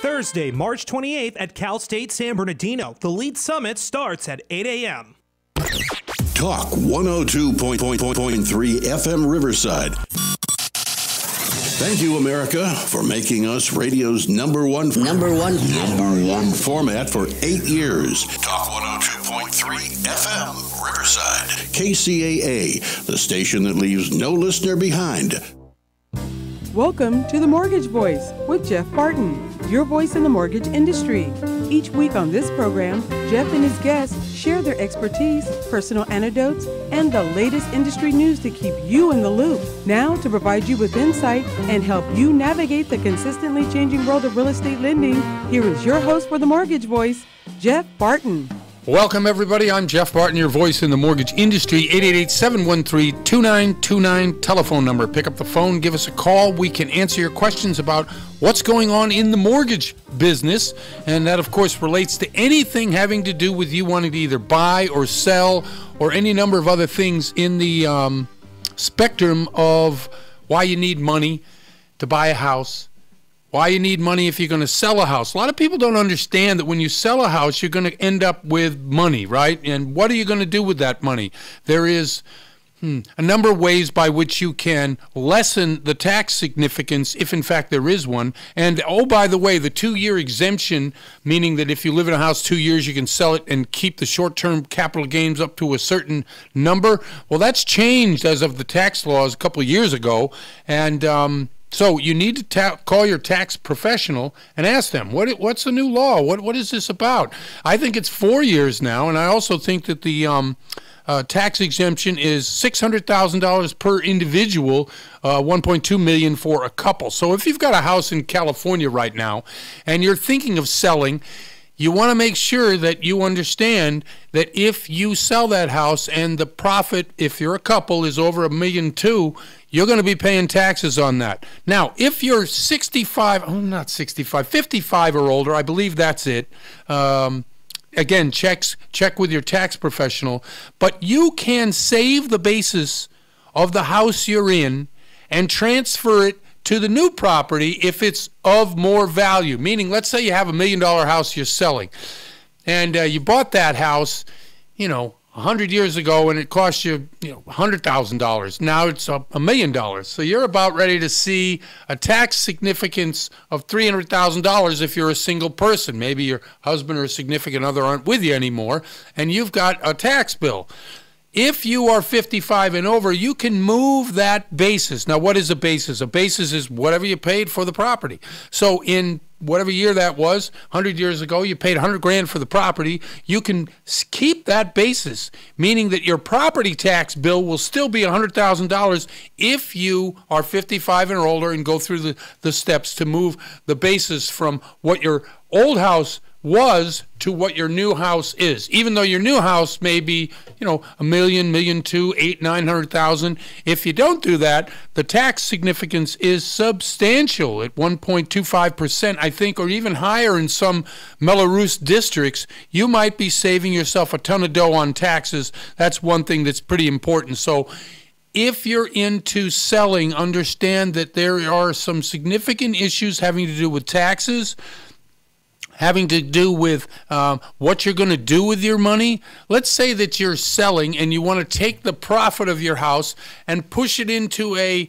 Thursday, March 28th at Cal State San Bernardino. The Lead Summit starts at 8 a.m. Talk 102.3 FM Riverside. Thank you, America, for making us radio's number one format for 8 years. Talk 102.3 FM Riverside. KCAA, the station that leaves no listener behind. Welcome to The Mortgage Voice with Jeff Barton, your voice in the mortgage industry. Each week on this program, Jeff and his guests share their expertise, personal anecdotes, and the latest industry news to keep you in the loop. Now, to provide you with insight and help you navigate the consistently changing world of real estate lending, here is your host for The Mortgage Voice, Jeff Barton. Welcome, everybody. I'm Jeff Barton, your voice in the mortgage industry. 888-713-2929 telephone number. Pick up the phone, give us a call. We can answer your questions about what's going on in the mortgage business. And that, of course, relates to anything having to do with you wanting to either buy or sell or any number of other things in the spectrum of why you need money to buy a house. Why you need money if you're going to sell a house. A lot of people don't understand that when you sell a house, you're going to end up with money, right? And what are you going to do with that money? There is a number of ways by which you can lessen the tax significance, if in fact there is one. And, oh, by the way, the 2-year exemption, meaning that if you live in a house 2 years, you can sell it and keep the short-term capital gains up to a certain number. Well, that's changed as of the tax laws a couple of years ago. And so you need to call your tax professional and ask them, what's the new law? What is this about? I think it's 4 years now, and I also think that the tax exemption is $600,000 per individual, $1.2 million for a couple. So if you've got a house in California right now and you're thinking of selling, you want to make sure that you understand that if you sell that house and the profit, if you're a couple, is over $1.2 million, you're going to be paying taxes on that. Now, if you're 55 or older, I believe that's it. Again, check with your tax professional. But you can save the basis of the house you're in and transfer it to the new property if it's of more value. Meaning, let's say you have $1 million house you're selling, and you bought that house, 100 years ago, and it cost you, $100,000. Now it's $1 million. So you're about ready to see a tax significance of $300,000 if you're a single person. Maybe your husband or significant other aren't with you anymore, and you've got a tax bill. If you are 55 and over, you can move that basis. Now, what is a basis? A basis is whatever you paid for the property. So in whatever year that was, 100 years ago, you paid $100,000 for the property. You can keep that basis, meaning that your property tax bill will still be $100,000 if you are 55 and older and go through the steps to move the basis from what your old house was to what your new house is. Even though your new house may be, $1 million, $1.2 million, $800,000, $900,000. If you don't do that, the tax significance is substantial at 1.25%, I think, or even higher in some Melrose districts. You might be saving yourself a ton of dough on taxes. That's one thing that's pretty important. So if you're into selling, understand that there are some significant issues having to do with taxes, having to do with what you're going to do with your money. Let's say that you're selling and you want to take the profit of your house and push it into a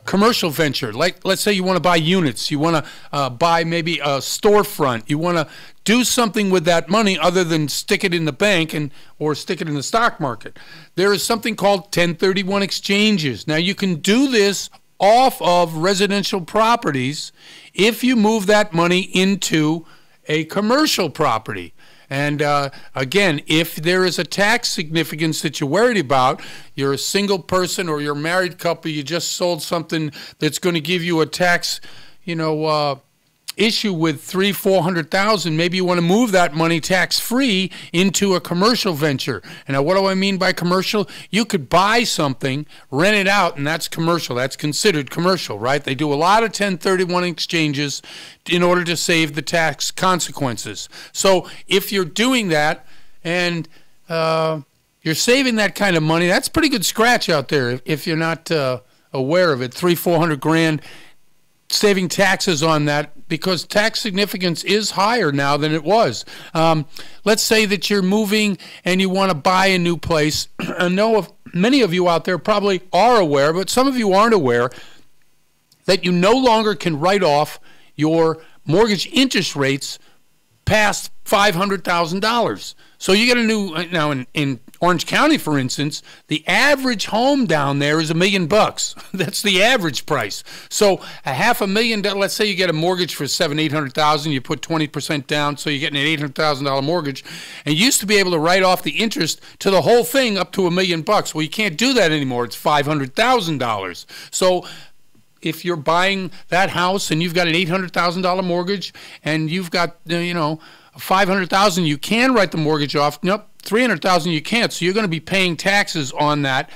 commercial venture. Like, let's say you want to buy units. You want to buy maybe a storefront. You want to do something with that money other than stick it in the bank or stick it in the stock market. There is something called 1031 exchanges. Now, you can do this off of residential properties if you move that money into a commercial property. And again, if there is a tax significance that you're worried about, you're a single person or you're a married couple, you just sold something that's going to give you a tax, issue with $300,000-$400,000, maybe you want to move that money tax-free into a commercial venture. And now, what do I mean by commercial? You could buy something, rent it out, and that's commercial. That's considered commercial, right? They do a lot of 1031 exchanges in order to save the tax consequences. So if you're doing that and you're saving that kind of money, that's pretty good scratch out there if you're not aware of it. $300,000-$400,000. saving taxes on that because tax significance is higher now than it was. Let's say that you're moving and you want to buy a new place. I know many of you out there probably are aware, but some of you aren't aware that you no longer can write off your mortgage interest rates past $500,000. So you get a new, now in Orange County, for instance, the average home down there is $1 million. That's the average price. So $500,000, let's say you get a mortgage for $800,000, you put 20% down, so you're getting an $800,000 mortgage, and you used to be able to write off the interest to the whole thing up to $1 million. Well, you can't do that anymore. It's $500,000. So if you're buying that house and you've got an $800,000 mortgage and you've got, $500,000, you can write the mortgage off. Nope, $300,000 you can't. So you're going to be paying taxes on that.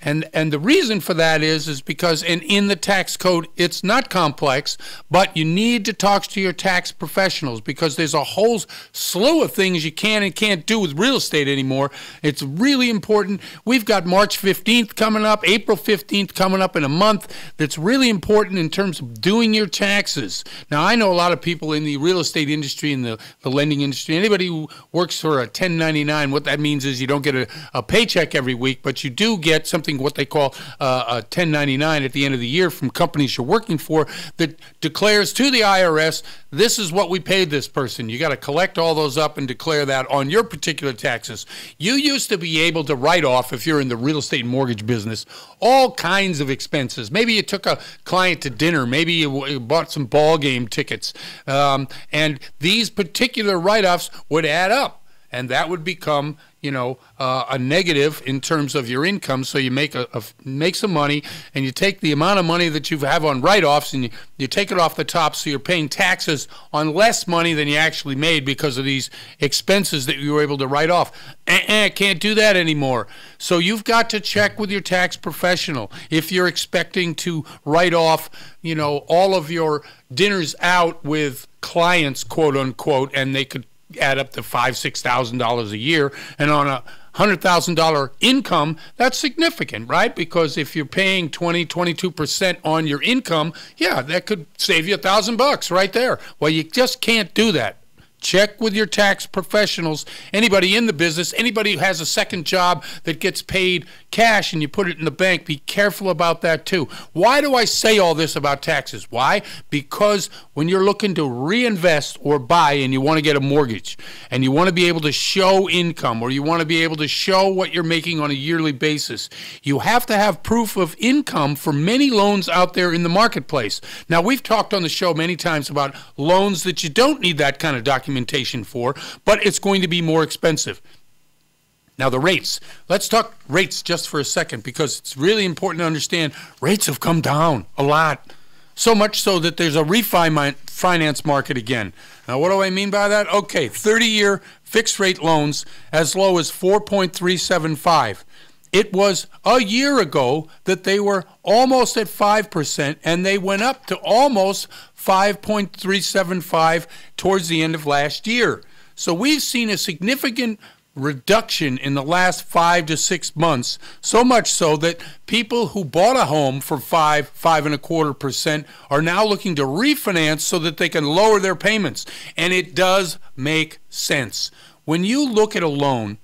And the reason for that is because in the tax code, it's not complex, but you need to talk to your tax professionals because there's a whole slew of things you can and can't do with real estate anymore. It's really important. We've got March 15th coming up, April 15th coming up in a month. That's really important in terms of doing your taxes. Now, I know a lot of people in the real estate industry and the lending industry, anybody who works for a 1099, what that means is you don't get a paycheck every week, but you do get something what they call a 1099 at the end of the year from companies you're working for that declares to the IRS, this is what we paid this person. You got to collect all those up and declare that on your particular taxes. You used to be able to write off, if you're in the real estate and mortgage business, all kinds of expenses. Maybe you took a client to dinner. Maybe you bought some ball game tickets. And these particular write-offs would add up. And that would become, a negative in terms of your income. So you make some money, and you take the amount of money that you have on write-offs, and you take it off the top. So you're paying taxes on less money than you actually made because of these expenses that you were able to write off. Can't do that anymore. So you've got to check with your tax professional if you're expecting to write off, all of your dinners out with clients, quote unquote, and they could add up to $5,000-$6,000 a year, and on a $100,000 income, that's significant, right? Because if you're paying 22% on your income, yeah, that could save you $1,000 right there. Well, you just can't do that. Check with your tax professionals, anybody in the business, anybody who has a second job that gets paid cash and you put it in the bank. Be careful about that too. Why do I say all this about taxes? Why? Because when you're looking to reinvest or buy and you want to get a mortgage and you want to be able to show income or you want to be able to show what you're making on a yearly basis, you have to have proof of income for many loans out there in the marketplace. Now, we've talked on the show many times about loans that you don't need that kind of documentation for, but it's going to be more expensive. Now, the rates. Let's talk rates just for a second because it's really important to understand rates have come down a lot. So much so that there's a refinance market again. Now, what do I mean by that? Okay, 30-year fixed-rate loans as low as 4.375. It was a year ago that they were almost at 5%, and they went up to almost 5.375 towards the end of last year. So we've seen a significant reduction in the last 5 to 6 months, so much so that people who bought a home for 5.25% are now looking to refinance so that they can lower their payments. And it does make sense. When you look at a loan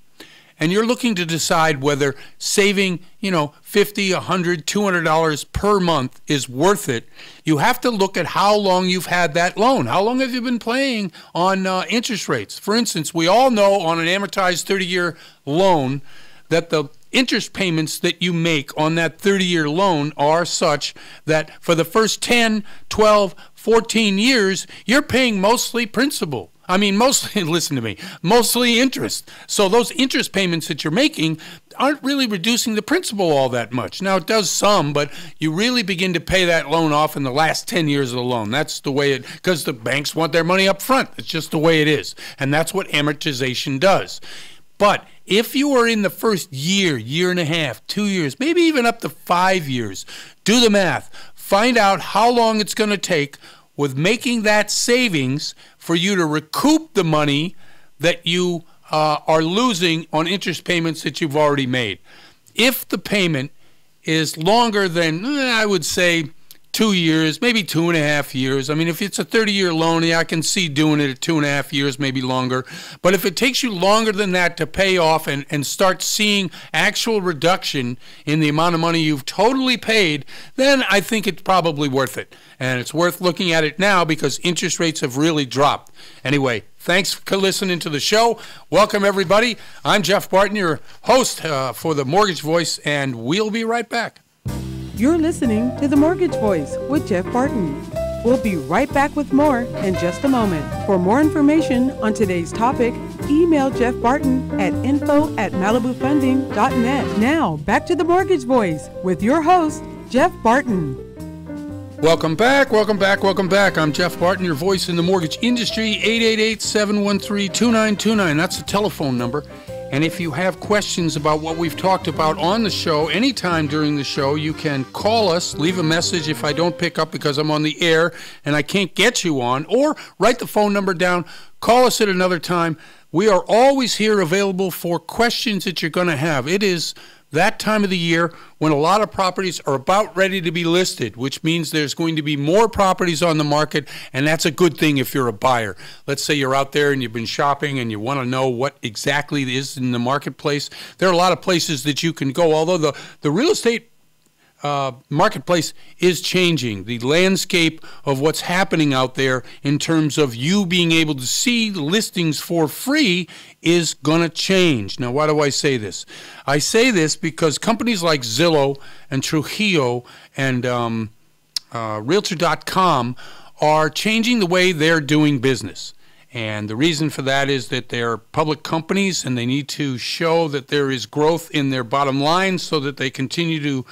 and you're looking to decide whether saving, $50, $100, $200 per month is worth it, you have to look at how long you've had that loan. How long have you been paying on interest rates? For instance, we all know on an amortized 30-year loan that the interest payments that you make on that 30-year loan are such that for the first 10, 12, 14 years, you're paying mostly principal. I mean, mostly, listen to me, mostly interest. So those interest payments that you're making aren't really reducing the principal all that much. Now, it does some, but you really begin to pay that loan off in the last 10 years of the loan. That's the way it, because the banks want their money up front. It's just the way it is. And that's what amortization does. But if you are in the first year, year and a half, 2 years, maybe even up to 5 years, do the math. Find out how long it's going to take with making that savings for you to recoup the money that you are losing on interest payments that you've already made. If the payment is longer than, I would say, 2 years, maybe 2.5 years. I mean, if it's a 30-year loan, yeah, I can see doing it at 2.5 years, maybe longer. But if it takes you longer than that to pay off and start seeing actual reduction in the amount of money you've totally paid, then I think it's probably worth it. And it's worth looking at it now because interest rates have really dropped. Anyway, thanks for listening to the show. Welcome, everybody. I'm Jeff Barton, your host for The Mortgage Voice, and we'll be right back. You're listening to The Mortgage Voice with Jeff Barton. We'll be right back with more in just a moment. For more information on today's topic, email Jeff Barton at info@malibufunding.net. Now, back to The Mortgage Voice with your host, Jeff Barton. Welcome back, welcome back, welcome back. I'm Jeff Barton, your voice in the mortgage industry, 888-713-2929. That's the telephone number. And if you have questions about what we've talked about on the show, anytime during the show, you can call us, leave a message if I don't pick up because I'm on the air and I can't get you on, or write the phone number down, call us at another time. We are always here available for questions that you're going to have. It is that time of the year when a lot of properties are about ready to be listed, which means there's going to be more properties on the market, and that's a good thing if you're a buyer. Let's say you're out there and you've been shopping and you want to know what exactly is in the marketplace. There are a lot of places that you can go, although the real estate marketplace is changing. The landscape of what's happening out there in terms of you being able to see listings for free is going to change. Now, why do I say this? I say this because companies like Zillow and Trujillo and Realtor.com are changing the way they're doing business. And the reason for that is that they're public companies and they need to show that there is growth in their bottom line so that they continue to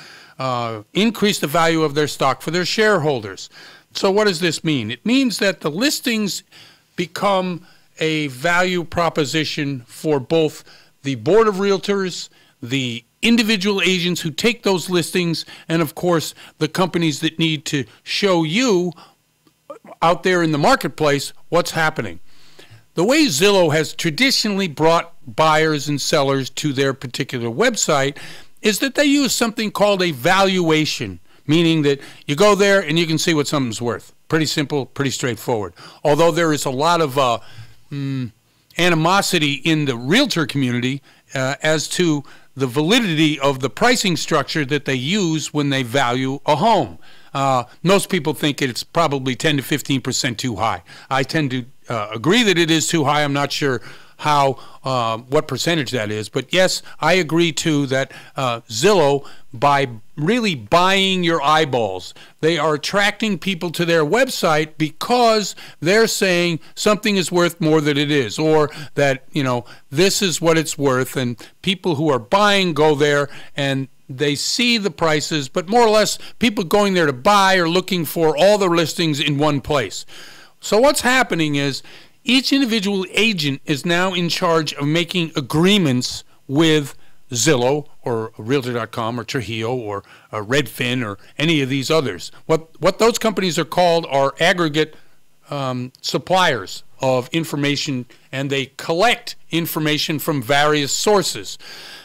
increase the value of their stock for their shareholders. So what does this mean? It means that the listings become a value proposition for both the board of realtors, the individual agents who take those listings, and of course the companies that need to show you out there in the marketplace what's happening. The way Zillow has traditionally brought buyers and sellers to their particular website is that they use something called a valuation, meaning that you go there and you can see what something's worth. Pretty simple, pretty straightforward. Although there is a lot of animosity in the realtor community as to the validity of the pricing structure that they use when they value a home. Most people think it's probably 10 to 15% too high. I tend to agree that it is too high. I'm not sure what percentage that is. But yes, I agree too that Zillow, by really buying your eyeballs, they are attracting people to their website because they're saying something is worth more than it is, or that, you know, this is what it's worth, and people who are buying go there and they see the prices, but more or less people going there to buy are looking for all the listings in one place. So what's happening is each individual agent is now in charge of making agreements with Zillow or Realtor.com or Trujillo or Redfin or any of these others. What those companies are called are aggregate suppliers of information, and they collect information from various sources.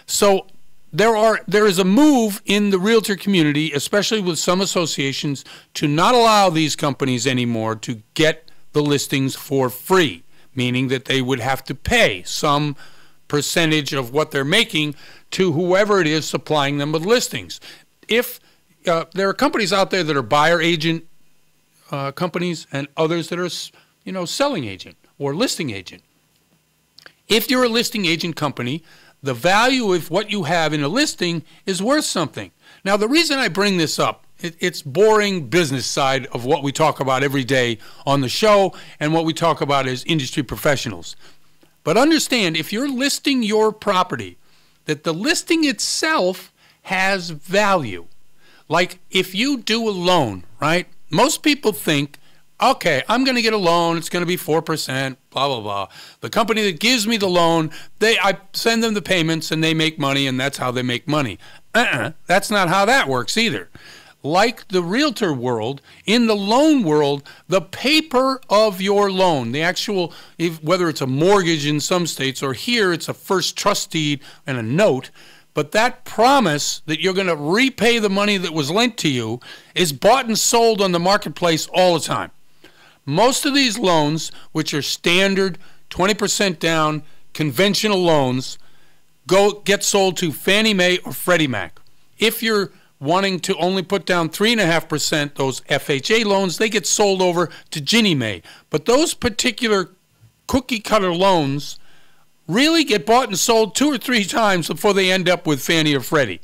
So there is a move in the realtor community, especially with some associations, to not allow these companies anymore to get the listings for free, meaning that they would have to pay some percentage of what they're making to whoever it is supplying them with listings. If there are companies out there that are buyer agent companies and others that are, you know, selling agent or listing agent. If you're a listing agent company, the value of what you have in a listing is worth something. Now, the reason I bring this up, it's boring business side of what we talk about every day on the show and what we talk about as industry professionals. But understand, if you're listing your property, that the listing itself has value. Like if you do a loan, right? Most people think, okay, I'm going to get a loan. It's going to be 4%, blah, blah, blah. The company that gives me the loan, I send them the payments and they make money, and that's how they make money. That's not how that works either. Like the realtor world, in the loan world, the paper of your loan, the actual, whether it's a mortgage in some states or here it's a first trust deed and a note, But that promise that you're going to repay the money that was lent to you is bought and sold on the marketplace all the time. Most of these loans, which are standard 20% down conventional loans, get sold to Fannie Mae or Freddie Mac. If you're wanting to only put down 3.5%, those FHA loans, they get sold over to Ginnie Mae. But those particular cookie cutter loans really get bought and sold 2 or 3 times before they end up with Fannie or Freddie.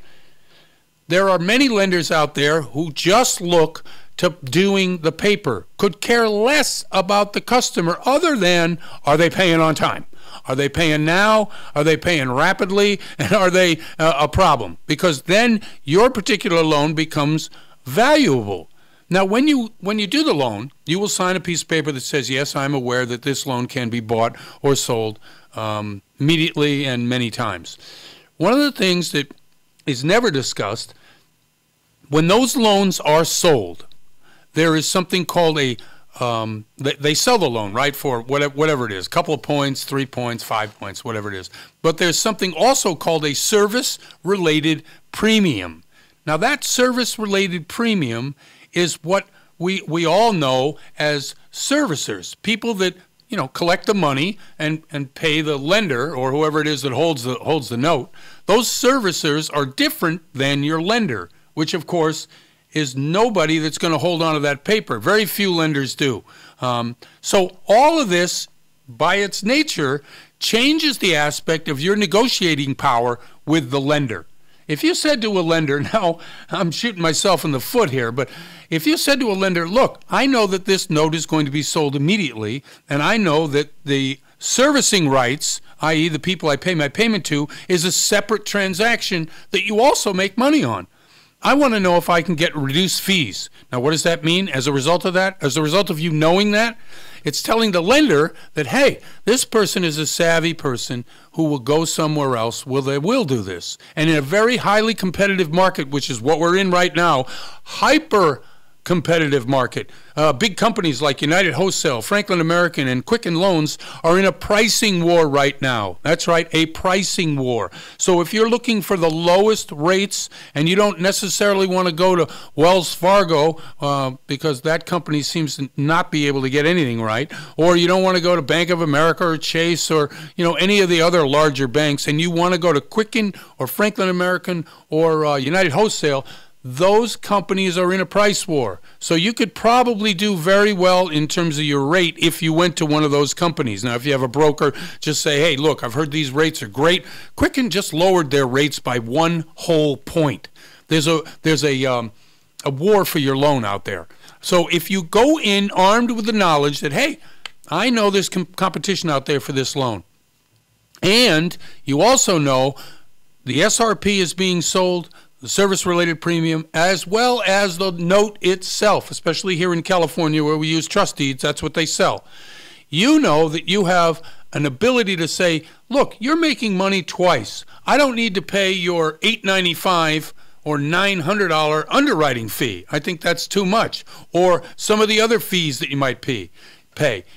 There are many lenders out there who just look to doing the paper, could care less about the customer other than, are they paying on time? Are they paying now? Are they paying rapidly? And are they a problem? Because then your particular loan becomes valuable. Now, when you do the loan, you will sign a piece of paper that says, yes, I'm aware that this loan can be bought or sold immediately and many times. One of the things that is never discussed, when those loans are sold, there is something called a they sell the loan, right, for whatever it is, a couple of points, 3 points, 5 points, whatever it is. But there's something also called a service-related premium. Now, that service-related premium is what we all know as servicers, people that, you know, collect the money and pay the lender or whoever it is that holds the note. Those servicers are different than your lender, which, of course, is nobody that's going to hold on to that paper. Very few lenders do. So all of this, by its nature, changes the aspect of your negotiating power with the lender. If you said to a lender, now I'm shooting myself in the foot here, but if you said to a lender, look, I know that this note is going to be sold immediately, and I know that the servicing rights, i.e. the people I pay my payment to, is a separate transaction that you also make money on. I want to know if I can get reduced fees. Now, what does that mean as a result of that? As a result of you knowing that, it's telling the lender that, hey, this person is a savvy person who will go somewhere else. They will do this. And in a very highly competitive market, which is what we're in right now, hyper competitive market. Big companies like United Wholesale, Franklin American, and Quicken Loans are in a pricing war right now. That's right, a pricing war. So if you're looking for the lowest rates and you don't necessarily want to go to Wells Fargo because that company seems to not be able to get anything right, or you don't want to go to Bank of America or Chase or any of the other larger banks, and you want to go to Quicken or Franklin American or United Wholesale, those companies are in a price war. So you could probably do very well in terms of your rate if you went to one of those companies. Now, if you have a broker, just say, hey, look, I've heard these rates are great. Quicken just lowered their rates by 1 whole point. There's a war for your loan out there. So if you go in armed with the knowledge that, hey, I know there's competition out there for this loan, and you also know the SRP is being sold, the service-related premium, as well as the note itself, especially here in California where we use trust deeds, that's what they sell. You know that you have an ability to say, look, you're making money twice. I don't need to pay your $895 or $900 underwriting fee. I think that's too much. Or some of the other fees that you might pay.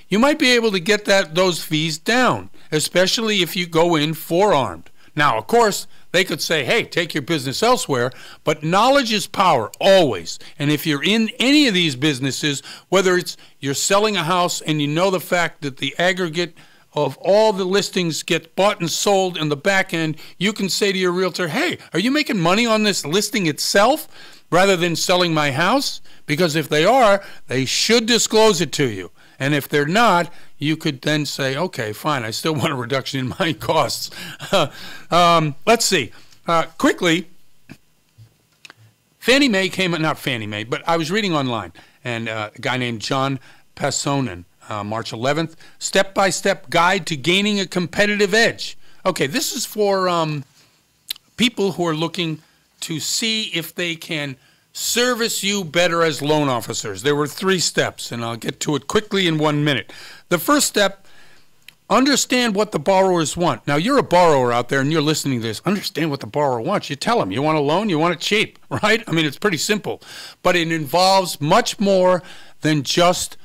You might be able to get those fees down, especially if you go in forearmed. Now, of course, they could say, hey, take your business elsewhere, but knowledge is power, always. And if you're in any of these businesses, whether it's you're selling a house and you know the fact that the aggregate of all the listings get bought and sold in the back end, you can say to your realtor, hey, are you making money on this listing itself rather than selling my house? Because if they are, they should disclose it to you. And if they're not, you could then say, okay, fine, I still want a reduction in my costs. Let's see. Quickly, Fannie Mae not Fannie Mae, but I was reading online, and a guy named John Passonen, March 11th, Step-by-Step Guide to Gaining a Competitive Edge. Okay, this is for people who are looking to see if they can service you better as loan officers. There were 3 steps, and I'll get to it quickly in 1 minute. The first step, understand what the borrowers want. Now, you're a borrower out there, and you're listening to this. Understand what the borrower wants. You tell them, you want a loan, you want it cheap, right? I mean, it's pretty simple. But it involves much more than just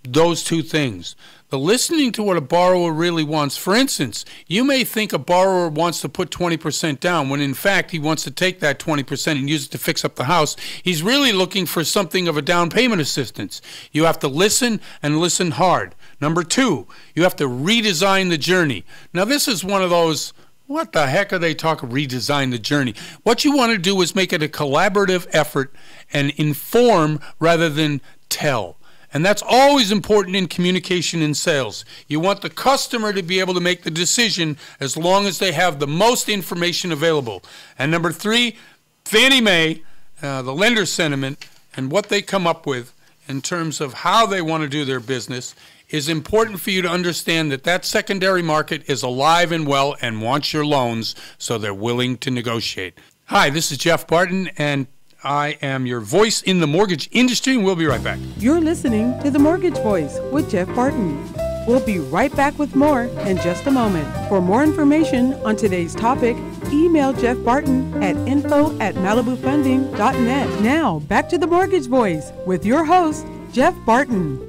those two things. The listening to what a borrower really wants. For instance, you may think a borrower wants to put 20% down when in fact he wants to take that 20% and use it to fix up the house. He's really looking for something of a down payment assistance. You have to listen and listen hard. Number two, you have to redesign the journey. Now this is one of those, what the heck are they talking, redesign the journey? What you want to do is make it a collaborative effort and inform rather than tell. And that's always important in communication and sales. You want the customer to be able to make the decision as long as they have the most information available. And number three, Fannie Mae, the lender sentiment, and what they come up with in terms of how they want to do their business is important for you to understand that that secondary market is alive and well and wants your loans, so they're willing to negotiate. Hi, this is Jeff Barton, and I am your voice in the mortgage industry, and we'll be right back. You're listening to The Mortgage Voice with Jeff Barton. We'll be right back with more in just a moment. For more information on today's topic, email Jeff Barton at info@malibufunding.net. Now, back to The Mortgage Voice with your host, Jeff Barton.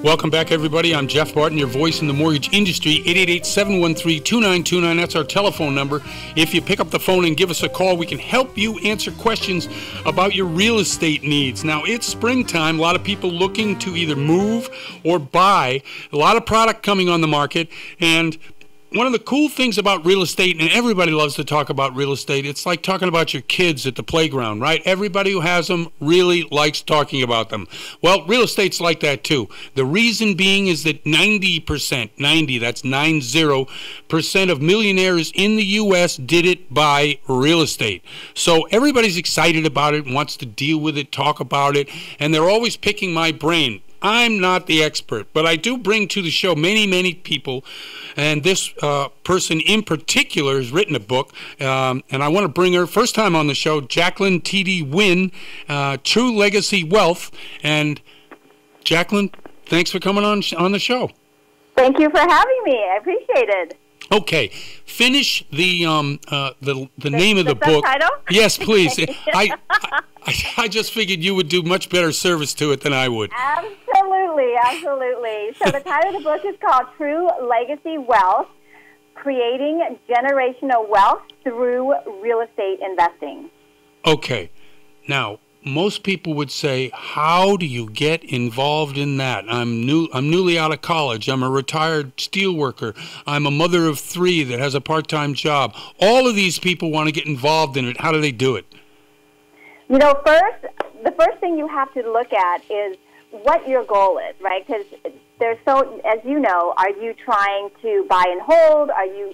Welcome back, everybody. I'm Jeff Barton, your voice in the mortgage industry. 888-713-2929. That's our telephone number. If you pick up the phone and give us a call, we can help you answer questions about your real estate needs. Now, it's springtime. A lot of people looking to either move or buy. A lot of product coming on the market. And one of the cool things about real estate, and everybody loves to talk about real estate, it's like talking about your kids at the playground, right? Everybody who has them really likes talking about them. Well, real estate's like that too. The reason being is that 90% of millionaires in the U.S. did it by real estate. So everybody's excited about it, wants to deal with it, talk about it, and they're always picking my brain. I'm not the expert, but I do bring to the show many people, and this person in particular has written a book, and I want to bring her, first time on the show, Jacqueline T.D. Wynn, True Legacy Wealth. And Jacqueline, thanks for coming on the show. Thank you for having me. I appreciate it. Okay, finish the name of the book. Subtitle? Yes, please. I just figured you would do much better service to it than I would. Absolutely. So the title of the book is called True Legacy Wealth, Creating Generational Wealth Through Real Estate Investing. Okay. Now, most people would say, how do you get involved in that? I'm newly out of college. I'm a retired steel worker. I'm a mother of 3 that has a part-time job. All of these people want to get involved in it. How do they do it? You know, the first thing you have to look at is what your goal is, right? Because there's as you know, are you trying to buy and hold? Are you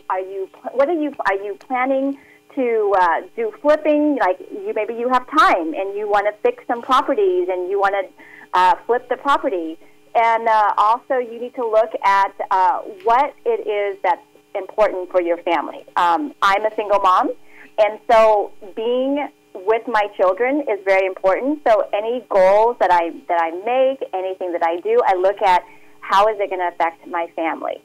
planning to do flipping? Like maybe you have time and you want to fix some properties and you want to flip the property. And also you need to look at what it is that's important for your family. I'm a single mom, and so being with my children is very important. So any goals that I make, anything that I do, I look at how is it going to affect my family.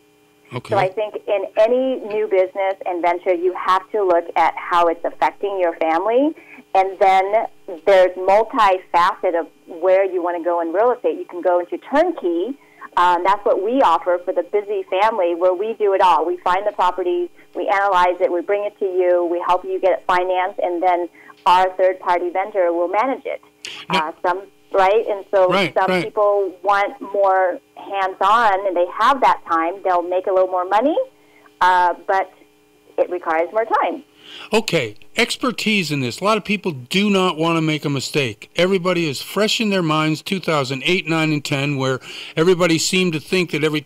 Okay. So I think in any new business and venture, you have to look at how it's affecting your family. And then there's multifaceted of where you want to go in real estate. You can go into turnkey. That's what we offer for the busy family, where we do it all. We find the property, we analyze it, we bring it to you, we help you get it financed, and then our third-party vendor will manage it. Some people want more hands-on, and they have that time. They'll make a little more money, but it requires more time. Okay, expertise in this. A lot of people do not want to make a mistake. Everybody is fresh in their minds, 2008, 9, and 10, where everybody seemed to think that every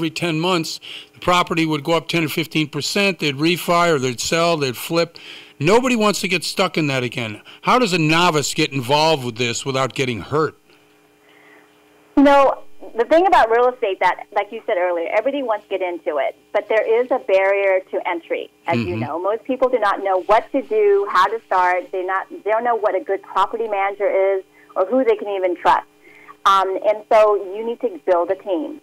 10 months the property would go up 10 or 15%, they'd refi or they'd sell, they'd flip. Nobody wants to get stuck in that again. How does a novice get involved with this without getting hurt? You know, the thing about real estate that, like you said earlier, everybody wants to get into it, but there is a barrier to entry, as you know. Most people do not know what to do, how to start. They don't know what a good property manager is or who they can even trust. And so you need to build a team.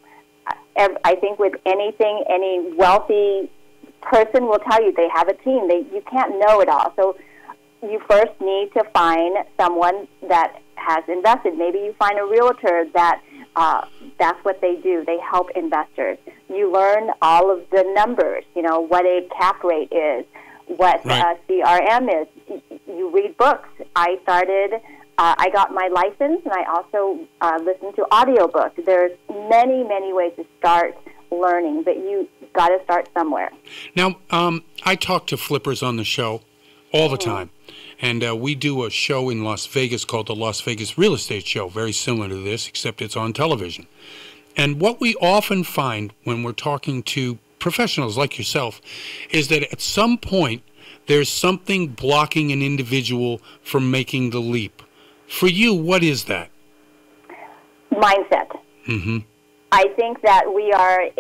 I think with anything, any wealthy person will tell you they have a team. You can't know it all. So you first need to find someone that has invested. Maybe you find a realtor that That's what they do. They help investors. You learn all of the numbers, what a cap rate is, what CRM is. You read books. I got my license, and I also listen to audiobooks. There's many, many ways to start learning, but you got to start somewhere. Now, I talk to flippers on the show all the time, and we do a show in Las Vegas called the Las Vegas Real Estate Show, very similar to this, except it's on television. And what we often find when we're talking to professionals like yourself is that at some point there's something blocking an individual from making the leap. For you, what is that? Mindset. Mm-hmm. I think that we are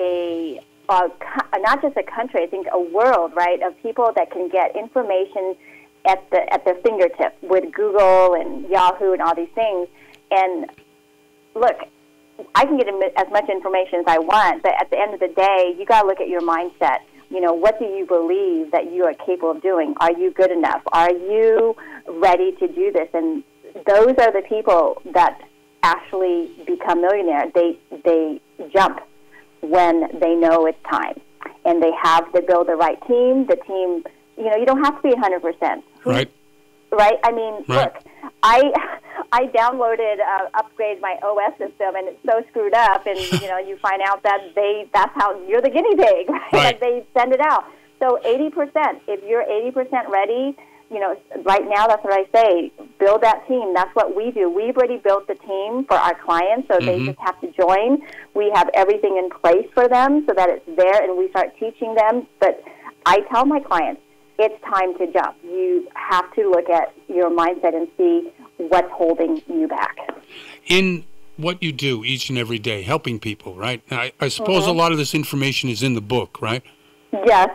not just a country, I think a world, right, of people that can get information at their fingertips with Google and Yahoo and all these things. And look, I can get as much information as I want, but at the end of the day, you got to look at your mindset. What do you believe that you are capable of doing? Are you good enough? Are you ready to do this? And those are the people that actually become millionaires. They jump when they know it's time, and they build the right team. The team, you don't have to be 100%. Right. Right. I mean, look, I downloaded, upgraded my OS system, and it's so screwed up, and you find out that that's how you're the guinea pig, right? And they send it out. So 80%. If you're 80% ready, right now, that's what I say. Build that team. That's what we do. We've already built the team for our clients, so they just have to join. We have everything in place for them so that it's there, and we start teaching them. But I tell my clients, it's time to jump. You have to look at your mindset and see what's holding you back. In what you do each and every day, helping people, right? I suppose a lot of this information is in the book, right? Yes.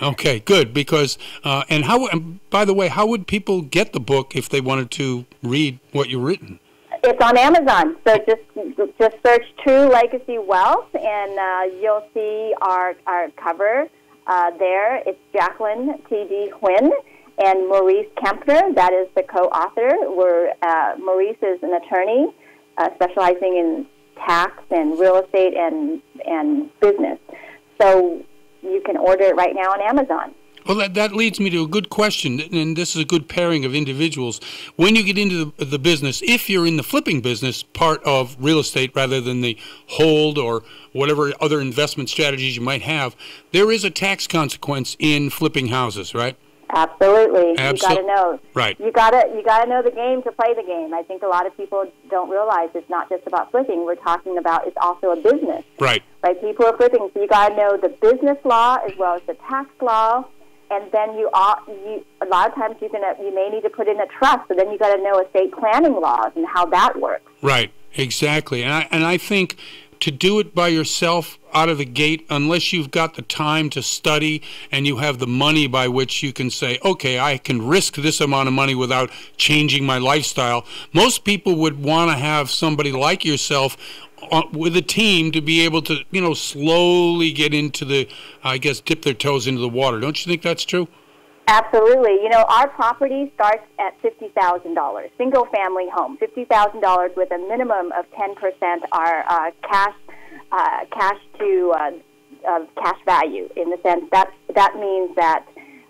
Okay, good. Because and by the way, how would people get the book if they wanted to read what you've written? It's on Amazon. So just search True Legacy Wealth, and you'll see our cover there. It's Jacqueline T.D. Huynh and Maurice Kempner. That is the co-author. Maurice is an attorney specializing in tax and real estate and business. So you can order it right now on Amazon. Well, that leads me to a good question, and this is a good pairing of individuals. When you get into the business, if you're in the flipping business, part of real estate rather than the hold or whatever other investment strategies you might have, there is a tax consequence in flipping houses, right? Absolutely. You got to know. Right. You got to know the game to play the game. I think a lot of people don't realize it's not just about flipping. We're talking about it's also a business. Right. Right. People are flipping, so you got to know the business law as well as the tax law. And then a lot of times you may need to put in a trust. So then you got to know estate planning laws and how that works. Right. Exactly. And I think to do it by yourself out of the gate, unless you've got the time to study and you have the money by which you can say, okay, I can risk this amount of money without changing my lifestyle, most people would want to have somebody like yourself with a team to be able to, slowly get into dip their toes into the water. Don't you think that's true? Absolutely. Our property starts at $50,000, single-family home, $50,000 with a minimum of 10% are cash value. In the sense that means that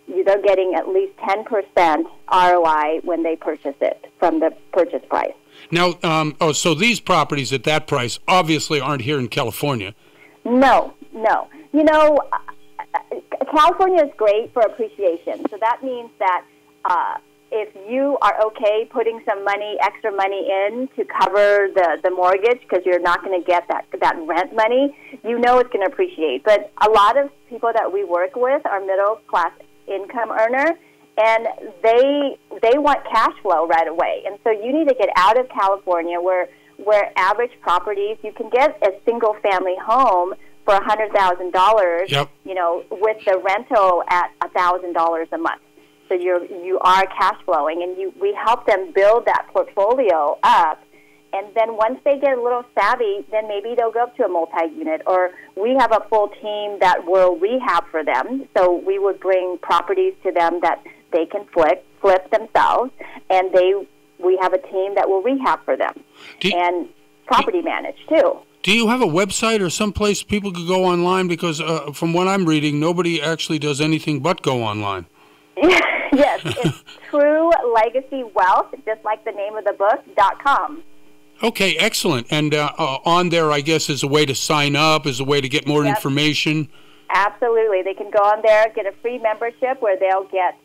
they're getting at least 10% ROI when they purchase it from the purchase price. Now, so these properties at that price obviously aren't here in California. No. California is great for appreciation. So that means that if you are okay putting some extra money in to cover the mortgage because you're not going to get that rent money, it's going to appreciate. But a lot of people that we work with are middle-class income earner, and they want cash flow right away. And so you need to get out of California where average properties, you can get a single-family home for $100,000, yep. With the rental at $1,000 a month. So you are cash flowing, and we help them build that portfolio up. And then once they get a little savvy, then maybe they'll go up to a multi-unit. Or we have a full team that will rehab for them. So we would bring properties to them that they can flip themselves, and we have a team that will rehab for them. property managed too. Do you have a website or someplace people could go online? Because from what I'm reading, nobody actually does anything but go online. Yes, it's True Legacy Wealth, just like the name of the book, .com. Okay, excellent. And on there, I guess, is a way to sign up, is a way to get more information. Absolutely. They can go on there, get a free membership where they'll get,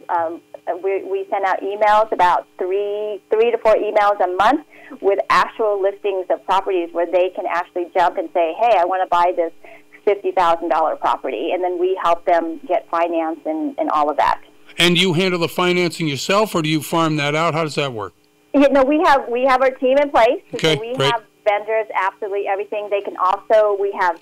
we send out emails, about three to four emails a month with actual listings of properties where they can actually jump and say, hey, I want to buy this $50,000 property. And then we help them get finance and all of that. And you handle the financing yourself, or do you farm that out? How does that work? Yeah, no, we have our team in place. Okay, so we great. have vendors, absolutely everything. They can also, we have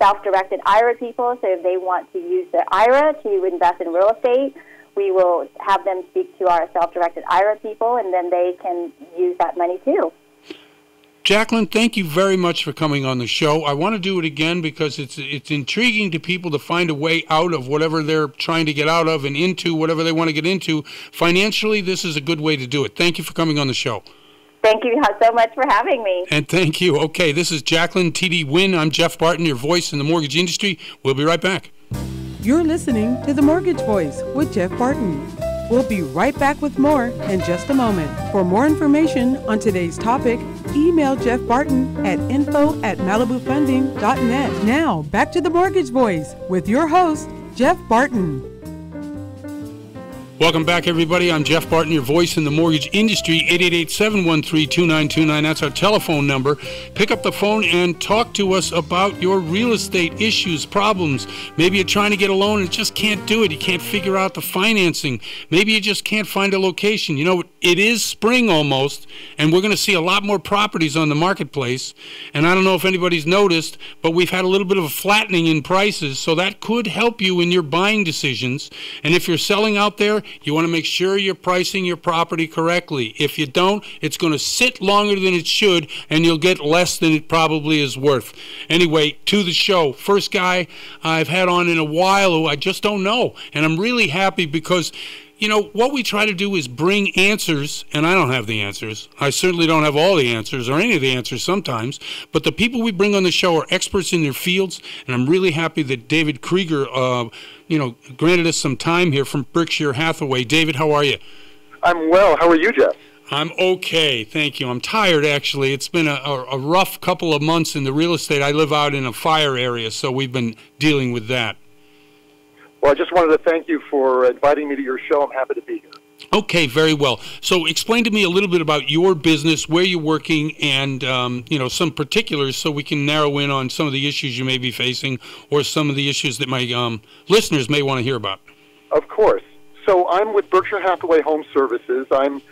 self-directed IRA people, so if they want to use their IRA to invest in real estate, we will have them speak to our self-directed IRA people, and then they can use that money too. Jacqueline, thank you very much for coming on the show. I want to do it again because it's intriguing to people to find a way out of whatever they're trying to get out of and into whatever they want to get into. Financially, this is a good way to do it. Thank you for coming on the show. Thank you so much for having me. And thank you. Okay, this is Jacqueline T.D. Wynn. I'm Jeff Barton, your voice in the mortgage industry. We'll be right back. You're listening to The Mortgage Voice with Jeff Barton. We'll be right back with more in just a moment. For more information on today's topic, email Jeff Barton at info@malibufunding.net. Now, back to The Mortgage Voice with your host, Jeff Barton. Welcome back, everybody. I'm Jeff Barton, your voice in the mortgage industry. 888-713-2929. That's our telephone number. Pick up the phone and talk to us about your real estate issues, problems. Maybe you're trying to get a loan and just can't do it. You can't figure out the financing. Maybe you just can't find a location. You know, it is spring almost, and we're going to see a lot more properties on the marketplace. And I don't know if anybody's noticed, but we've had a little bit of a flattening in prices, so that could help you in your buying decisions. And if you're selling out there, you want to make sure you're pricing your property correctly. If you don't, it's going to sit longer than it should, and you'll get less than it probably is worth. Anyway, to the show. First guy I've had on in a while who I just don't know. And I'm really happy because, you know, what we try to do is bring answers, and I don't have the answers. I certainly don't have all the answers or any of the answers sometimes, but the people we bring on the show are experts in their fields, and I'm really happy that David Krieger, granted us some time here from Berkshire Hathaway. David, how are you? I'm well. How are you, Jeff? I'm okay, thank you. I'm tired, actually. It's been a rough couple of months in the real estate. I live out in a fire area, so we've been dealing with that. Well, I just wanted to thank you for inviting me to your show. I'm happy to be here. Okay, very well. So explain to me a little bit about your business, where you're working, and some particulars so we can narrow in on some of the issues you may be facing or some of the issues that my listeners may want to hear about. Of course. So I'm with Berkshire Hathaway Home Services. I'm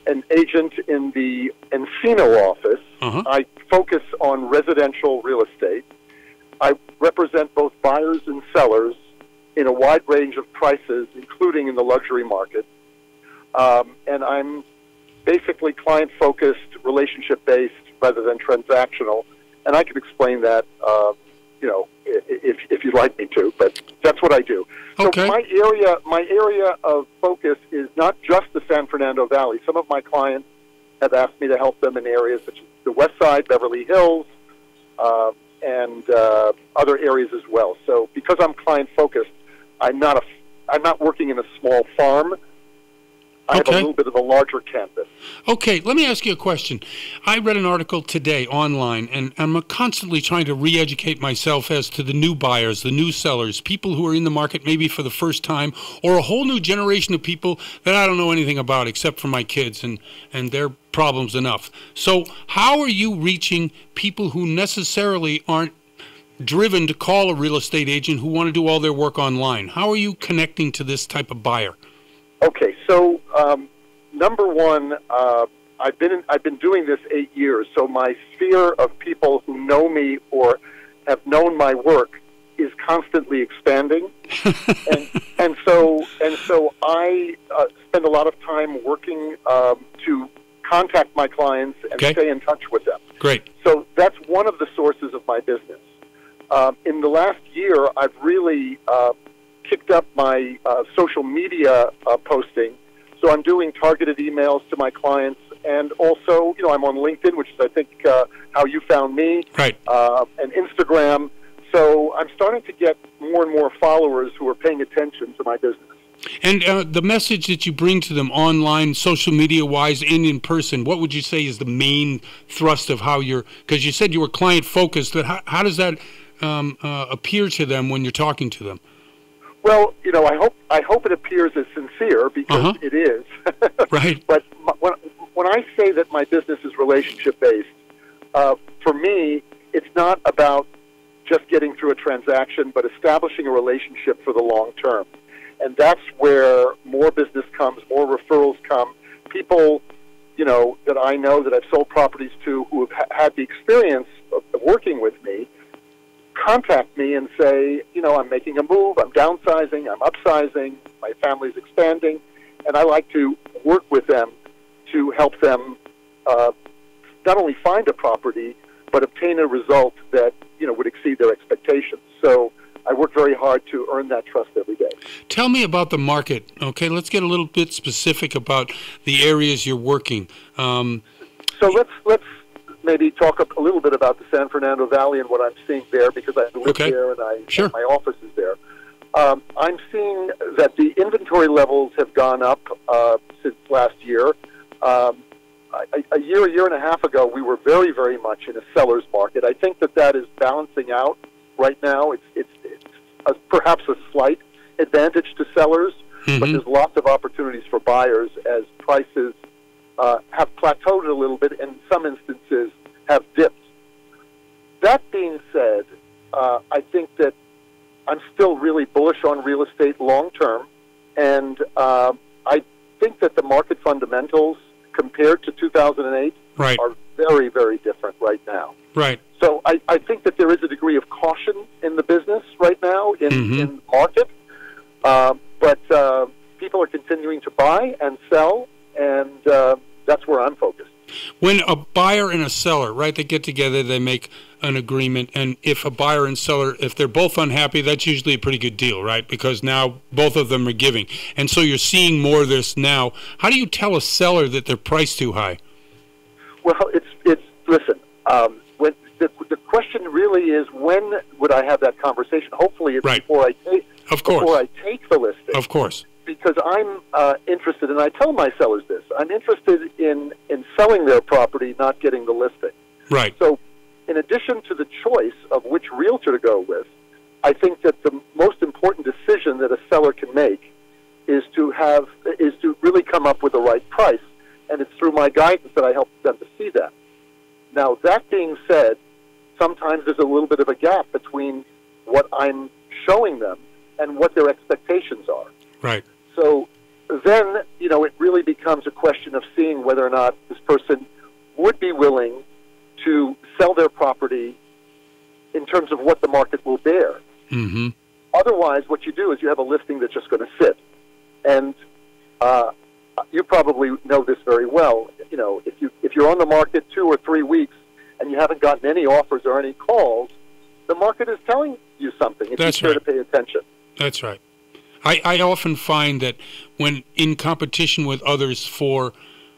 an agent in the Encino office. Uh-huh. I focus on residential real estate. I represent both buyers and sellers in a wide range of prices, including in the luxury market. And I'm basically client-focused, relationship-based, rather than transactional. And I can explain that, if you'd like me to. But that's what I do. Okay. So my area of focus is not just the San Fernando Valley. Some of my clients have asked me to help them in areas such as the West Side, Beverly Hills, and other areas as well. So because I'm client-focused, I'm not working in a small farm. I have a little bit of a larger canvas. Okay, let me ask you a question. I read an article today online, and I'm constantly trying to re-educate myself as to the new buyers, the new sellers, people who are in the market maybe for the first time, or a whole new generation of people that I don't know anything about except for my kids and their problems enough. So how are you reaching people who necessarily aren't driven to call a real estate agent who want to do all their work online? How are you connecting to this type of buyer? Okay, so number one, I've been doing this 8 years, so my sphere of people who know me or have known my work is constantly expanding, and so I spend a lot of time working to contact my clients and stay in touch with them. Great. So that's one of the sources of my business. In the last year, I've really kicked up my social media posting. So I'm doing targeted emails to my clients and also, I'm on LinkedIn, which is, I think, how you found me, right? And Instagram. So I'm starting to get more and more followers who are paying attention to my business. And the message that you bring to them online, social media-wise, and in person, what would you say is the main thrust of how you're, because you said you were client-focused, but how does that appear to them when you're talking to them? Well, I hope it appears as sincere, because it is. Right. But when I say that my business is relationship-based, for me, it's not about just getting through a transaction, but establishing a relationship for the long term. And that's where more business comes, more referrals come. People, that I know that I've sold properties to who have had the experience of working with me contact me and say, I'm making a move, I'm downsizing, I'm upsizing, my family's expanding, and I like to work with them to help them not only find a property, but obtain a result that, would exceed their expectations. So I work very hard to earn that trust every day. Tell me about the market. Okay, let's get a little bit specific about the areas you're working. So let's maybe talk a little bit about the San Fernando Valley and what I'm seeing there, because I live there and and my office is there. I'm seeing that the inventory levels have gone up since last year. A year and a half ago, we were very, very much in a seller's market. I think that is balancing out right now. It's perhaps a slight advantage to sellers, but there's lots of opportunities for buyers as prices have plateaued a little bit, and in some instances have dipped. That being said, I think that I'm still really bullish on real estate long term, and I think that the market fundamentals compared to 2008 are very, very different right now. Right. So I think that there is a degree of caution in the business right now in the market, but people are continuing to buy and sell, and that's where I'm focused. When a buyer and a seller, they get together, they make an agreement, and if a buyer and seller, if they're both unhappy, that's usually a pretty good deal, right? Because now both of them are giving. And so you're seeing more of this now. How do you tell a seller that they're priced too high? Well, listen, when the question really is, when would I have that conversation? Hopefully it's before I take the listing. Of course. Because I'm interested, and I tell my sellers this, I'm interested in selling their property, not getting the listing. Right. So in addition to the choice of which realtor to go with, I think that the most important decision that a seller can make is to really come up with the right price, and it's through my guidance that I help them to see that. Now, that being said, sometimes there's a little bit of a gap between what I'm showing them and what their expectations are. Right. So then, it really becomes a question of seeing whether or not this person would be willing to sell their property in terms of what the market will bear. Mm-hmm. Otherwise, what you do is you have a listing that's just going to sit. And you probably know this very well. If you're on the market 2 or 3 weeks and you haven't gotten any offers or any calls, the market is telling you something. It's fair to pay attention. That's right. I often find that when in competition with others for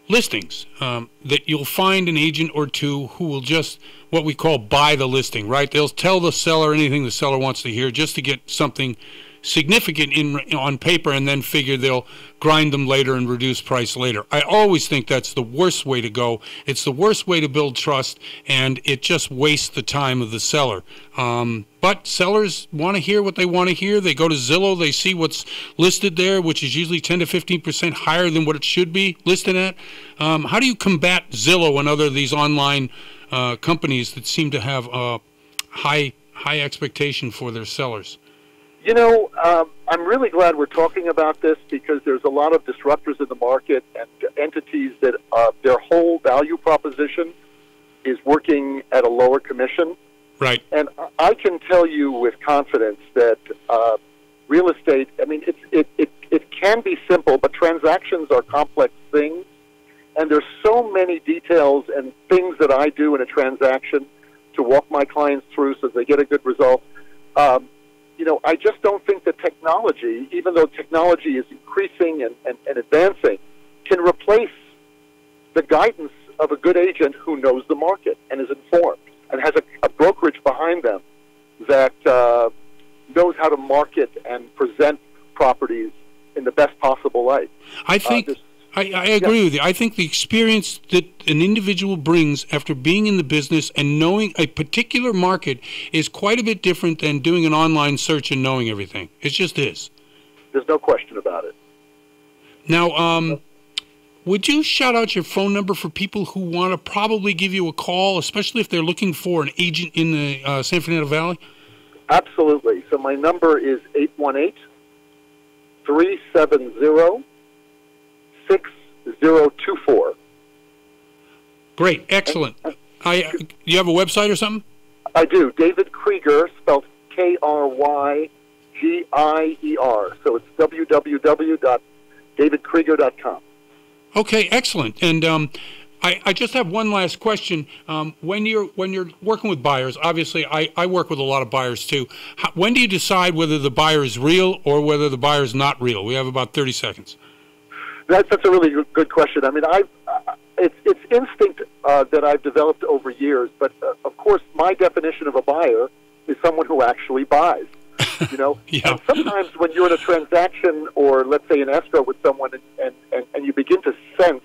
listings, that you'll find an agent or two who will just what we call buy the listing, right? They'll tell the seller anything the seller wants to hear just to get something significant on paper, and then figure they'll grind them later and reduce price later. I always think that's the worst way to go. It's the worst way to build trust, and it just wastes the time of the seller. But sellers want to hear what they want to hear. They go to Zillow, they see what's listed there, which is usually 10 to 15% higher than what it should be listed at. How do you combat Zillow and other these online companies that seem to have high expectation for their sellers? I'm really glad we're talking about this, because there's a lot of disruptors in the market and entities that their whole value proposition is working at a lower commission. Right. And I can tell you with confidence that real estate, it can be simple, but transactions are complex things. And there's so many details and things that I do in a transaction to walk my clients through so they get a good result. I just don't think that technology, even though technology is increasing and advancing, can replace the guidance of a good agent who knows the market and is informed and has a brokerage behind them that knows how to market and present properties in the best possible light. I think I agree with you. I think the experience that an individual brings after being in the business and knowing a particular market is quite a bit different than doing an online search and knowing everything. It just is. There's no question about it. Now, would you shout out your phone number for people who want to probably give you a call, especially if they're looking for an agent in the San Fernando Valley? Absolutely. So my number is 818-370-6024. Great. Excellent. You have a website or something? I do. David Krieger, spelled Kryiger. So it's www.davidkrieger.com. Okay, excellent. And I just have one last question. When you're working with buyers, obviously I work with a lot of buyers too. When do you decide whether the buyer is real or whether the buyer is not real? We have about 30 seconds. That's a really good question. I mean, it's instinct that I've developed over years, but of course, my definition of a buyer is someone who actually buys. You know, Yeah. And sometimes when you're in a transaction or let's say an escrow with someone, and you begin to sense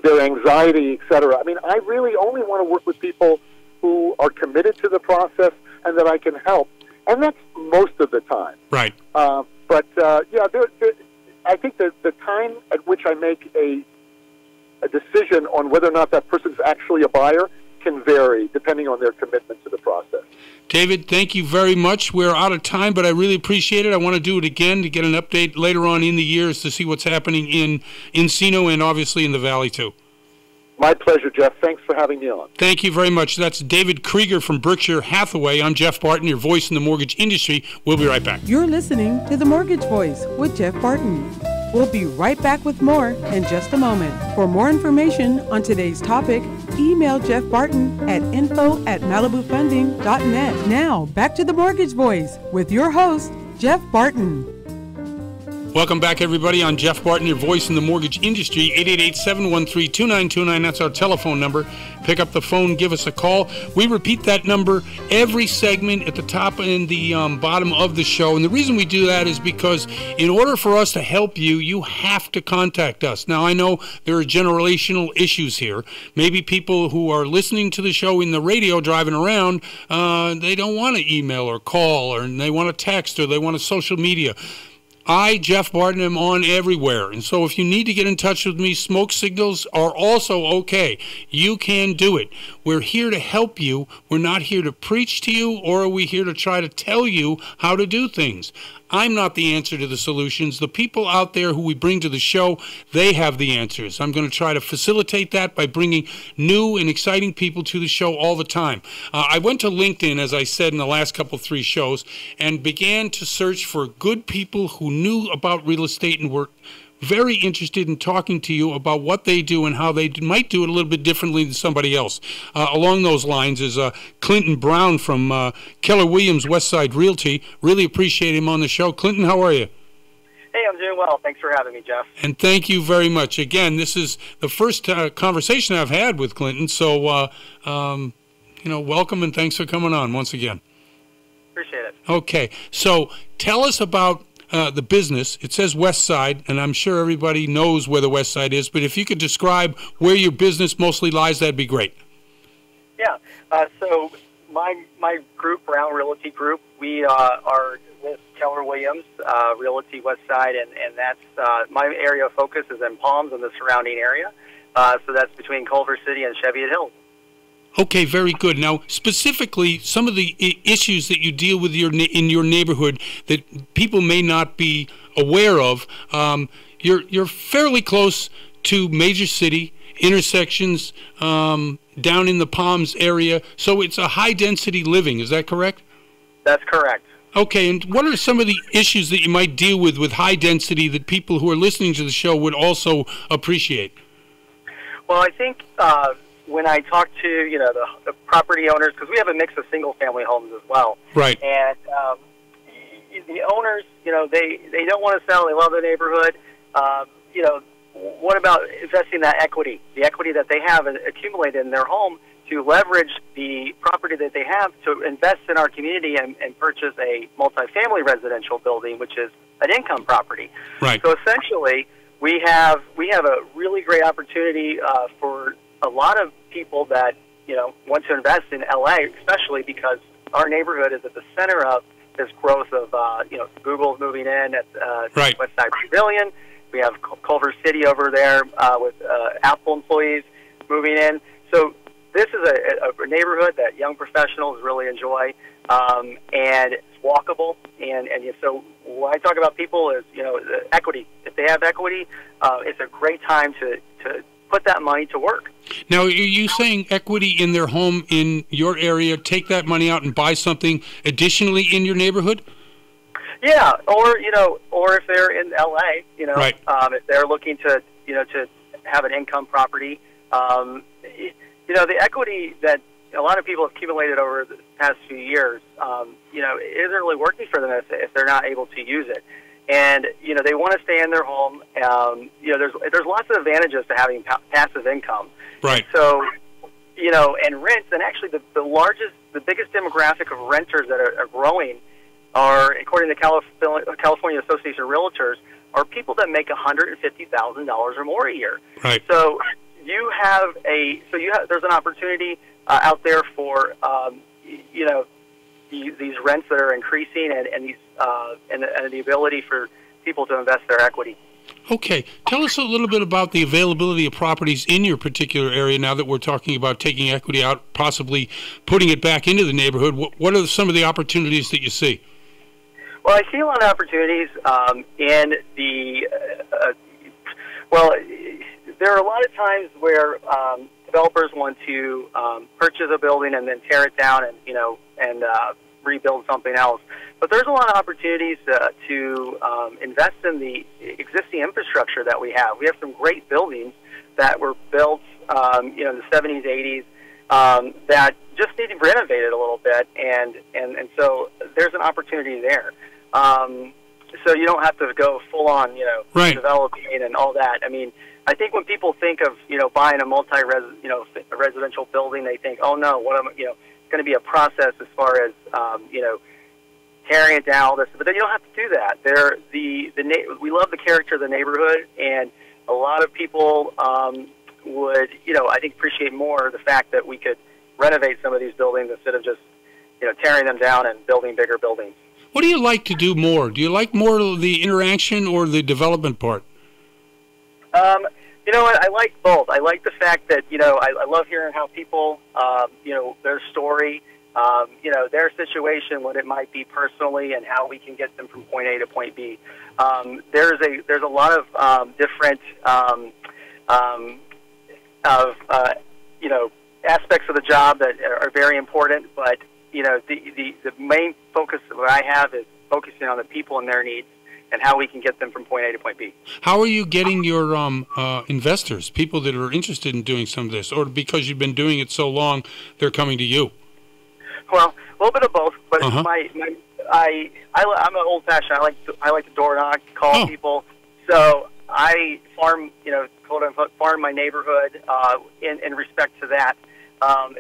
their anxiety, et cetera. I mean, I really only want to work with people who are committed to the process and that I can help, and that's most of the time. Right. I think that the time at which I make a decision on whether or not that person's actually a buyer can vary depending on their commitment to the process. David, thank you very much. We're out of time, but I really appreciate it. I want to do it again to get an update later on in the years to see what's happening in Encino and obviously in the Valley too. My pleasure, Jeff. Thanks for having me on. Thank you very much. That's David Krieger from Berkshire Hathaway. I'm Jeff Barton, your voice in the mortgage industry. We'll be right back. You're listening to The Mortgage Voice with Jeff Barton. We'll be right back with more in just a moment. For more information on today's topic, email Jeff Barton at info@malibufunding.net. Now, back to The Mortgage Voice with your host, Jeff Barton. Welcome back, everybody. I'm Jeff Barton, your voice in the mortgage industry. 888-713-2929. That's our telephone number. Pick up the phone, give us a call. We repeat that number every segment at the top and the bottom of the show. And the reason we do that is because in order for us to help you, you have to contact us. Now, I know there are generational issues here. Maybe people who are listening to the show in the radio driving around, they don't want to email or call, or they want to text, or they want to social media. I, Jeff Barton, am on everywhere. And so if you need to get in touch with me, smoke signals are also okay. You can do it. We're here to help you. We're not here to preach to you, or are we here to try to tell you how to do things? I'm not the answer to the solutions. The people out there who we bring to the show, they have the answers. I'm going to try to facilitate that by bringing new and exciting people to the show all the time. I went to LinkedIn, as I said in the last three shows, and began to search for good people who knew about real estate and were very interested in talking to you about what they do and how they might do it a little bit differently than somebody else. Along those lines is Clinton Brown from Keller Williams Westside Realty. Really appreciate him on the show. Clinton, how are you? Hey, I'm doing well. Thanks for having me, Jeff. And thank you very much. Again, this is the first conversation I've had with Clinton, so welcome and thanks for coming on once again. Appreciate it. Okay, so tell us about the business. It says West Side, and I'm sure everybody knows where the West Side is, but if you could describe where your business mostly lies, that'd be great. Yeah, so my group, Brown Realty Group, we are with Keller Williams Realty West Side, and that's my area of focus is in Palms and the surrounding area. So that's between Culver City and Cheviot Hills. Okay, very good. Now, specifically, some of the issues that you deal with in your neighborhood that people may not be aware of, you're fairly close to major city intersections down in the Palms area, so it's a high-density living. Is that correct? That's correct. Okay, and what are some of the issues that you might deal with high density that people who are listening to the show would also appreciate? Well, I think when I talk to the property owners, because we have a mix of single-family homes as well. Right. And the owners, they don't want to sell. They love the neighborhood. what about investing that equity, the equity that they have accumulated in their home, to leverage the property that they have to invest in our community and purchase a multifamily residential building, which is an income property. Right. So essentially, we have a really great opportunity for a lot of people that want to invest in LA, especially because our neighborhood is at the center of this growth of Google's moving in at right. West Side Pavilion. We have Culver City over there with Apple employees moving in. So this is a neighborhood that young professionals really enjoy, and it's walkable. And so when I talk about people is, the equity. If they have equity, it's a great time to put that money to work. Now, are you saying equity in their home in your area, take that money out and buy something additionally in your neighborhood? Yeah, or if they're in LA, right. If they're looking to have an income property, the equity that a lot of people have accumulated over the past few years, isn't really working for them if they're not able to use it. And, they want to stay in their home. There's lots of advantages to having passive income. Right. So, and rents, and actually the biggest demographic of renters that are growing are, according to California Association of Realtors, are people that make $150,000 or more a year. Right. So there's an opportunity out there for these rents that are increasing and these and the ability for people to invest their equity. Okay. Tell us a little bit about the availability of properties in your particular area now that we're talking about taking equity out, possibly putting it back into the neighborhood. What are some of the opportunities that you see? Well, I see a lot of opportunities in the there are a lot of times where developers want to purchase a building and then tear it down and rebuild something else. But there's a lot of opportunities to invest in the existing infrastructure that we have. We have some great buildings that were built, in the 70s, 80s, that just need to be renovated a little bit, and so there's an opportunity there. So you don't have to go full on, right. developing and all that. I mean, I think when people think of buying a residential building, they think, oh no, it's going to be a process as far as tearing it down, all this, but then you don't have to do that. We love the character of the neighborhood, and a lot of people would I think appreciate more the fact that we could renovate some of these buildings instead of just tearing them down and building bigger buildings. What do you like to do more? Do you like more of the interaction or the development part? You know what? I like both. I like the fact that, I love hearing how people, their story, their situation, what it might be personally, and how we can get them from point A to point B. There's a lot of different aspects of the job that are very important, but the main focus that I have is focusing on the people and their needs and how we can get them from point A to point B. How are you getting your investors, people that are interested in doing some of this, or because you've been doing it so long, they're coming to you? Well, a little bit of both, but I'm an old-fashioned. I like to door knock, call people. So I farm, quote unquote, farm my neighborhood in respect to that.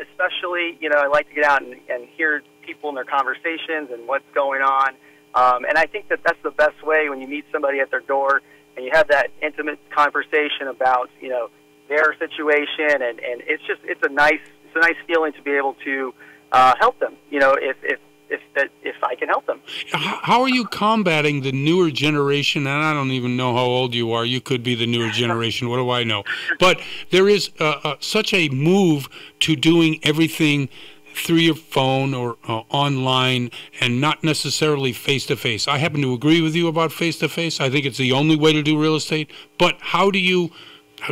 Especially, I like to get out and hear people in their conversations and what's going on. And I think that that's the best way when you meet somebody at their door and you have that intimate conversation about, their situation, and it's a nice feeling to be able to help them, if I can help them. How are you combating the newer generation? And I don't even know how old you are. You could be the newer generation. What do I know? But there is such a move to doing everything through your phone or online and not necessarily face-to-face. I happen to agree with you about face-to-face. I think it's the only way to do real estate. But how do you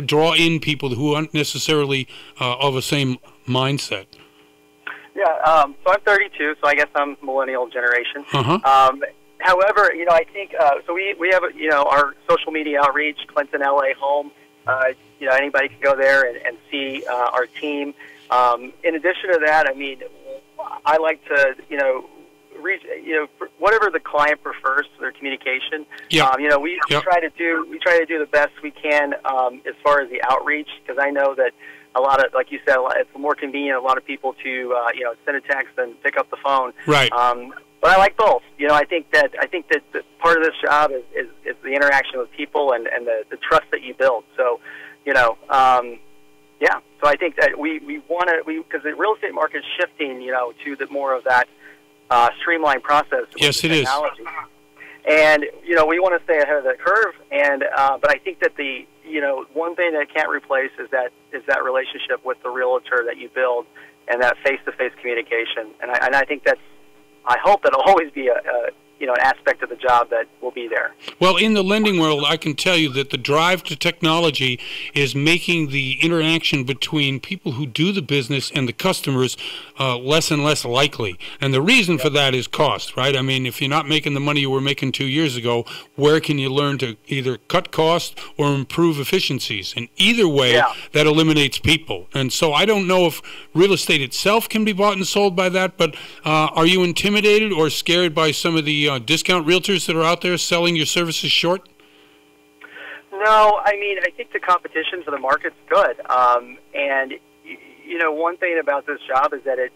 draw in people who aren't necessarily of the same mindset? Yeah, so I'm 32, so I guess I'm millennial generation. Uh-huh. However, I think, so we have, our social media outreach, Clinton LA Home. Anybody can go there and see our team. In addition to that, I mean, I like to, whatever the client prefers for their communication. Yeah. We try to do the best we can as far as the outreach, because I know that a lot of, like you said, it's more convenient a lot of people to send a text than pick up the phone. Right. But I like both. I think that part of this job is the interaction with people and the trust that you build. So, yeah. So I think that we want to, because the real estate market is shifting, to more of that streamlined process. Yes, it is. And we want to stay ahead of the curve. And but I think that the one thing that can't replace is that relationship with the realtor that you build and that face-to-face communication. And I think I hope that'll always be an aspect of the job that will be there. Well, in the lending world, I can tell you that the drive to technology is making the interaction between people who do the business and the customers less and less likely. And the reason for that is cost, right? I mean, if you're not making the money you were making 2 years ago, where can you learn to either cut costs or improve efficiencies? And either way, that eliminates people. And so I don't know if real estate itself can be bought and sold by that, but are you intimidated or scared by some of the discount realtors that are out there selling your services short? No, I mean, I think the competition for the market's good. And, one thing about this job is that it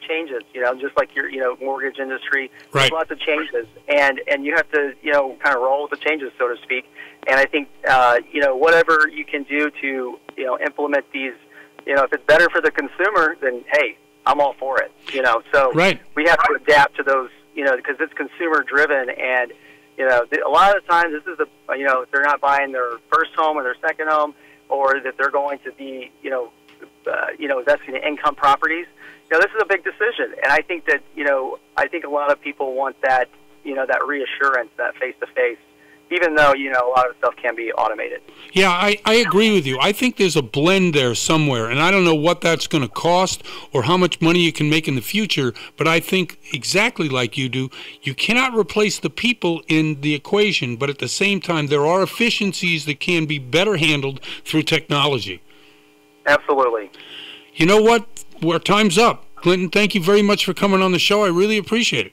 changes, just like your, mortgage industry. There's lots of changes. And you have to, kind of roll with the changes, so to speak. And I think, whatever you can do to, implement these, if it's better for the consumer, then, hey, I'm all for it, So we have to adapt to those, because it's consumer driven, and a lot of the times this is if they're not buying their first home or their second home, or that they're going to be investing in income properties. This is a big decision, and I think that I think a lot of people want that that reassurance, that face to face. Even though, a lot of stuff can be automated. Yeah, I agree with you. I think there's a blend there somewhere, and I don't know what that's going to cost or how much money you can make in the future, but I think exactly like you do, you cannot replace the people in the equation, but at the same time, there are efficiencies that can be better handled through technology. Absolutely. You know what? Our time's up. Clinton, thank you very much for coming on the show. I really appreciate it.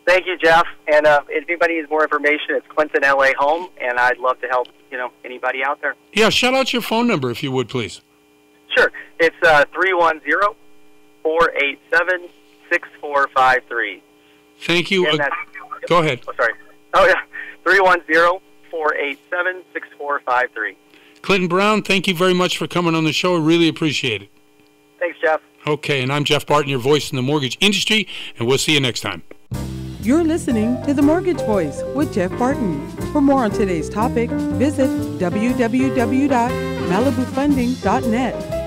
Thank you, Jeff. And if anybody needs more information, it's Clinton LA Home, and I'd love to help anybody out there. Yeah, shout out your phone number if you would, please. Sure. It's 310-487-6453. Thank you. Go ahead. Oh, sorry. Oh, yeah. 310-487-6453. Clinton Brown, thank you very much for coming on the show. I really appreciate it. Thanks, Jeff. Okay, and I'm Jeff Barton, your voice in the mortgage industry, and we'll see you next time. You're listening to The Mortgage Voice with Jeff Barton. For more on today's topic, visit www.malibufunding.net.